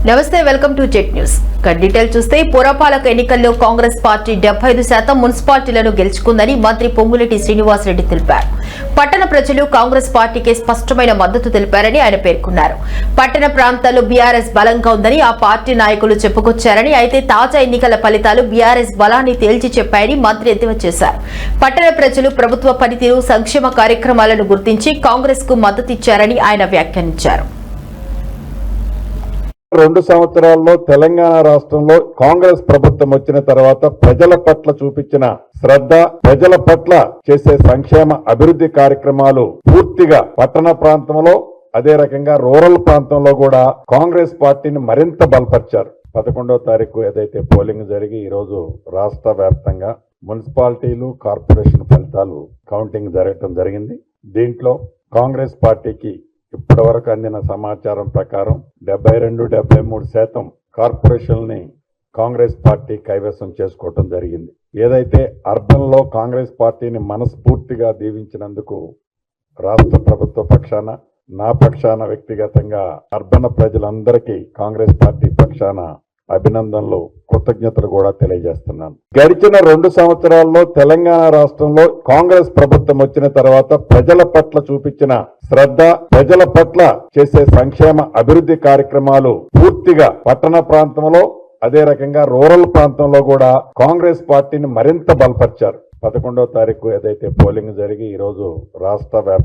నమస్తే, welcome to jet news. Detail చూస్తే పురపాలక ఎన్నికల్లో కాంగ్రెస్ పార్టీ 75% మున్సిపాలిటీలను గెలుచుకుందని మంత్రి పొంగులేటి శ్రీనివాసరెడ్డి తెలిపారు. పట్టణ ప్రజలు కాంగ్రెస్ పార్టీకి స్పష్టమైన మద్దతు తెలిపారని ఆయన పేర్కొన్నారు. పట్టణ ప్రాంతాల్లో బీఆర్ఎస్ బలంగా ఉందని ఆ పార్టీ నాయకులు చెప్పుకొచ్చారని, అయితే తాజా ఎన్నికల ఫలితాలు బీఆర్ఎస్ బలాన్ని తేల్చి చెప్పాయని మంత్రి ఎద్దేవా చేశారు. పట్టణ ప్రజలు ప్రభుత్వ పనితీరు, సంక్షేమ కార్యక్రమాలను గుర్తించి కాంగ్రెస్ కు మద్దతిచ్చారని ఆయన వ్యాఖ్యానించారు. 2 సంవత్సరాల్లో తెలంగాణ రాష్ట్రంలో కాంగ్రెస్ ప్రభుత్వం వచ్చిన తర్వాత ప్రజల పట్ల చూపించిన శ్రద్ధ, ప్రజల పట్ల చేసే సంక్షేమ అభివృద్ధి కార్యక్రమాలు పూర్తిగా పట్టణ ప్రాంతంలో, అదే రకంగా రూరల్ ప్రాంతంలో కూడా కాంగ్రెస్ పార్టీని మరింత బలపరిచారు. 11వ తారీఖు ఏదైతే పోలింగ్ జరిగి ఈ రోజు రాష్ట్ర వ్యాప్తంగా మున్సిపాలిటీలు, కార్పొరేషన్ ఫలితాలు కౌంటింగ్ జరగటం జరిగింది. దీంట్లో కాంగ్రెస్ పార్టీకి ఇప్పటి వరకు అందిన సమాచారం ప్రకారం 72-73% కార్పొరేషన్ని కాంగ్రెస్ పార్టీ కైవసం చేసుకోవటం జరిగింది. ఏదైతే అర్బన్ లో కాంగ్రెస్ పార్టీని మనస్ఫూర్తిగా దీవించినందుకు రాష్ట్ర ప్రభుత్వ పక్షాన, నా పక్షాన వ్యక్తిగతంగా అర్బన్ ప్రజలందరికీ కాంగ్రెస్ పార్టీ పక్షాన అభినందనలు, కృతజ్ఞతలు కూడా తెలియజేస్తున్నాను. గడిచిన 2 సంవత్సరాల్లో తెలంగాణ రాష్ట్రంలో కాంగ్రెస్ ప్రభుత్వం వచ్చిన తర్వాత ప్రజల పట్ల చూపించిన శ్రద్ధ, ప్రజల పట్ల చేసే సంక్షేమ అభివృద్ధి కార్యక్రమాలు పూర్తిగా పట్టణ ప్రాంతంలో, అదే రకంగా రూరల్ ప్రాంతంలో కూడా కాంగ్రెస్ పార్టీని మరింత బలపరిచారు. 11వ తారీఖు ఏదైతే పోలింగ్ జరిగి ఈ రోజు రాష్ట్ర